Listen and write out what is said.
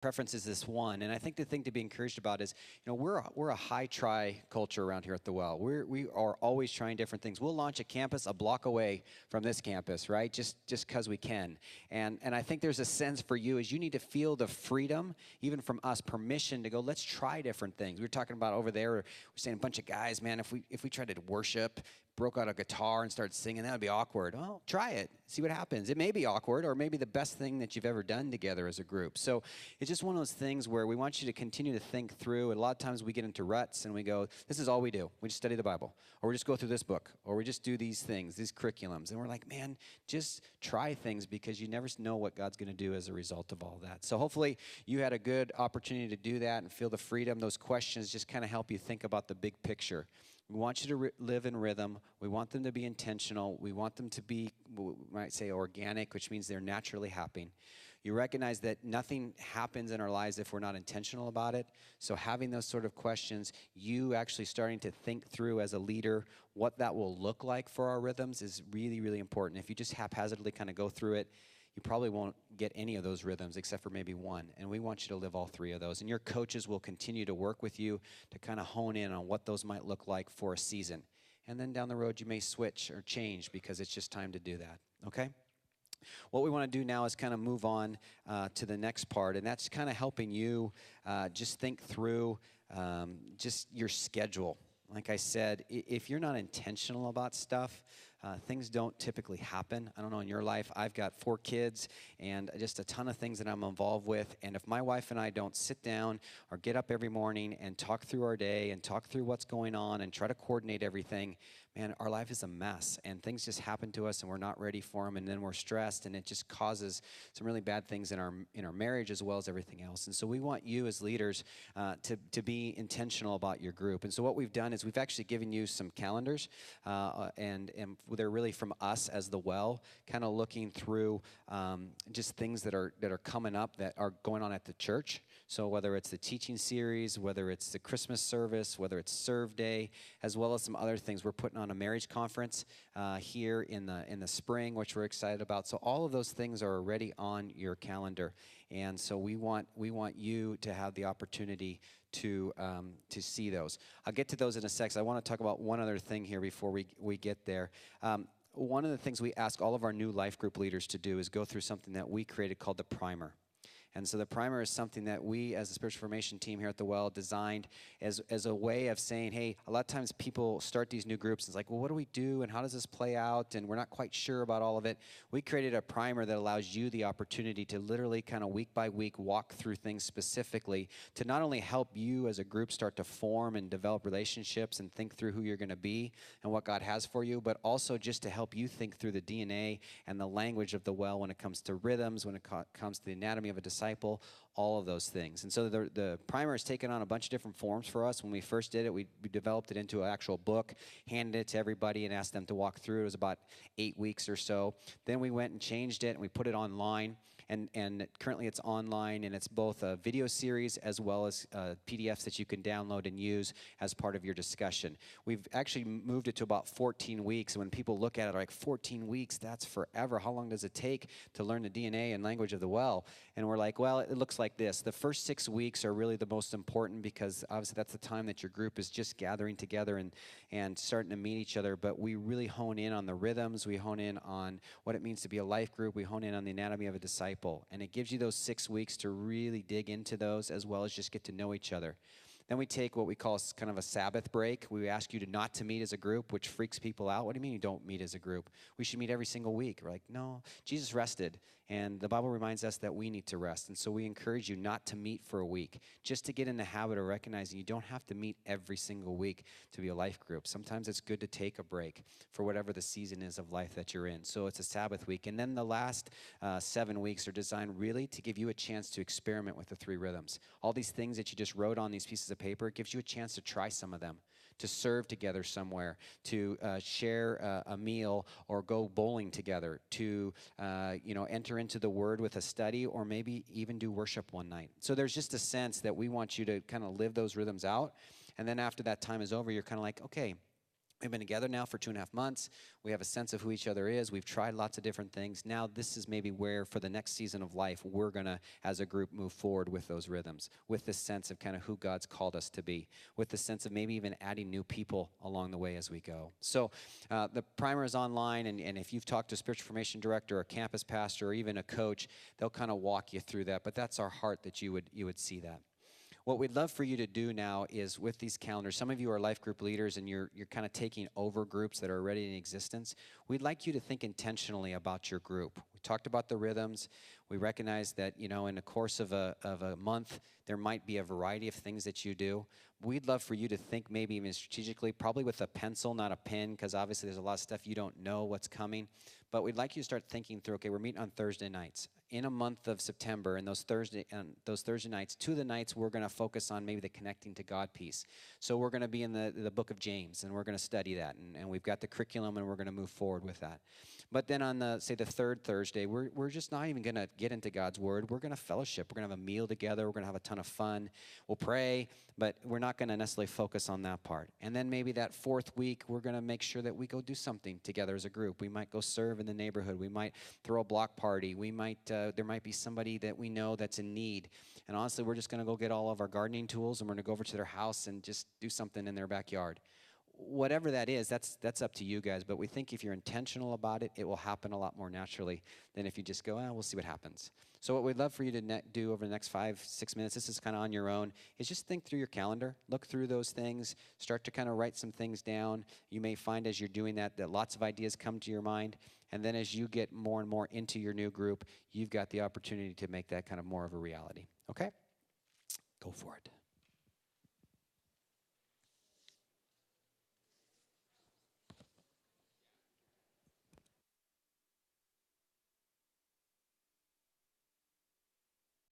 preference is this one. And I think the thing to be encouraged about is, we're a high try culture around here at the Well. We are always trying different things. We'll launch a campus a block away from this campus, right? Just because we can. And I think there's a sense for you is you need to feel the freedom, even from us, permission to go, let's try different things. We were talking about over there, we're saying a bunch of guys, man, if we tried to worship, broke out a guitar and started singing, that would be awkward. Well, try it. See what happens. It may be awkward, or maybe the best thing that you've ever done together as a group. So it's just one of those things where we want you to continue to think through. And a lot of times we get into ruts and we go, this is all we do. We just study the Bible, or we just go through this book, or we just do these things, these curriculums. And we're like, man, just try things, because you never know what God's going to do as a result of all that. So hopefully you had a good opportunity to do that and feel the freedom. Those questions just kind of help you think about the big picture. We want you to live in rhythm. We want them to be intentional. We want them to be, we might say, organic, which means they're naturally happening. You recognize that nothing happens in our lives if we're not intentional about it. So having those sort of questions, you actually starting to think through as a leader what that will look like for our rhythms is really, really important. If you just haphazardly kind of go through it, you probably won't get any of those rhythms except for maybe one. And we want you to live all three of those. And your coaches will continue to work with you to kind of hone in on what those might look like for a season. And then down the road, you may switch or change because it's just time to do that, okay? What we want to do now is kind of move on to the next part, and that's kind of helping you just think through just your schedule. Like I said, if you're not intentional about stuff, things don't typically happen. I don't know, in your life, I've got 4 kids and just a ton of things that I'm involved with. And if my wife and I don't sit down or get up every morning and talk through our day and talk through what's going on and try to coordinate everything, man, our life is a mess. And things just happen to us and we're not ready for them. And then we're stressed, and it just causes some really bad things in our marriage as well as everything else. And so we want you as leaders to be intentional about your group. And so what we've done is we've actually given you some calendars, and they're really from us as the Well, kind of looking through just things that are coming up that are going on at the church. So whether it's the teaching series, whether it's the Christmas service, whether it's Serve Day, as well as some other things. We're putting on a marriage conference here in the spring, which we're excited about. So all of those things are already on your calendar, and so we want you to have the opportunity to see those. I'll get to those in a sec. So I want to talk about one other thing here before we get there. One of the things we ask all of our new life group leaders to do is go through something that we created called the primer. And so the primer is something that we, as a spiritual formation team here at the Well, designed as a way of saying, hey, a lot of times people start these new groups, and it's like, well, what do we do, and how does this play out, and we're not quite sure about all of it. We created a primer that allows you the opportunity to literally kind of week by week walk through things specifically to not only help you as a group start to form and develop relationships and think through who you're going to be and what God has for you, but also just to help you think through the DNA and the language of the Well when it comes to rhythms, when it comes to the anatomy of a disciple, all of those things. And so the primer has taken on a bunch of different forms for us. When we first did it, we developed it into an actual book, handed it to everybody, and asked them to walk through. It was about 8 weeks or so. Then we went and changed it, and we put it online. And currently it's online, and it's both a video series as well as PDFs that you can download and use as part of your discussion. We've actually moved it to about 14 weeks. And when people look at it, they're like, 14 weeks, that's forever. How long does it take to learn the DNA and language of the Well? And we're like, well, it looks like this. The first 6 weeks are really the most important, because obviously that's the time that your group is just gathering together and starting to meet each other. But we really hone in on the rhythms. We hone in on what it means to be a life group. We hone in on the anatomy of a disciple. And it gives you those 6 weeks to really dig into those, as well as just get to know each other. Then we take what we call kind of a Sabbath break. We ask you not to meet as a group, which freaks people out. What do you mean you don't meet as a group? We should meet every single week. We're like, no, Jesus rested. And the Bible reminds us that we need to rest. And so we encourage you not to meet for a week, just to get in the habit of recognizing you don't have to meet every single week to be a life group. Sometimes it's good to take a break for whatever the season is of life that you're in. So it's a Sabbath week. And then the last 7 weeks are designed really to give you a chance to experiment with the 3 rhythms. All these things that you just wrote on these pieces of paper, it gives you a chance to try some of them, to serve together somewhere, to share a meal, or go bowling together, to enter into the Word with a study, or maybe even do worship one night. So there's just a sense that we want you to kind of live those rhythms out, and then after that time is over, you're kind of like, okay, We've been together now for 2.5 months. We have a sense of who each other is. We've tried lots of different things. Now this is maybe where, for the next season of life, we're going to, as a group, move forward with those rhythms, with this sense of kind of who God's called us to be, with the sense of maybe even adding new people along the way as we go. So the primer is online, and if you've talked to a spiritual formation director, or a campus pastor, or even a coach, they'll kind of walk you through that. But that's our heart, that you would see that. What we'd love for you to do now is, with these calendars, some of you are life group leaders and you're kind of taking over groups that are already in existence. We'd like you to think intentionally about your group. We talked about the rhythms. We recognize that, in the course of a month, there might be a variety of things that you do. We'd love for you to think maybe even strategically, probably with a pencil, not a pen, because obviously there's a lot of stuff you don't know what's coming. But we'd like you to start thinking through, okay, we're meeting on Thursday nights. In a month of September, and those Thursday nights, 2 of the nights we're going to focus on maybe the connecting to God piece. So we're going to be in the book of James, and we're going to study that, and we've got the curriculum, and we're going to move forward with that. But then on the 3rd Thursday, we're just not even going to get into God's Word. We're going to fellowship. We're going to have a meal together. We're going to have a ton of fun. We'll pray, but we're not going to necessarily focus on that part. And then maybe that 4th week, we're going to make sure that we go do something together as a group. We might go serve in the neighborhood. We might throw a block party. We might there might be somebody that we know that's in need. And honestly, we're just going to go get all of our gardening tools, and we're going to go over to their house and just do something in their backyard. Whatever that is, that's up to you guys. But we think if you're intentional about it, it will happen a lot more naturally than if you just go, we'll see what happens. So what we'd love for you to do over the next 5-6 minutes, this is kind of on your own, is just think through your calendar, look through those things, start to kind of write some things down. You may find as you're doing that lots of ideas come to your mind. And then as you get more and more into your new group, you've got the opportunity to make that kind of more of a reality. Okay? Go for it.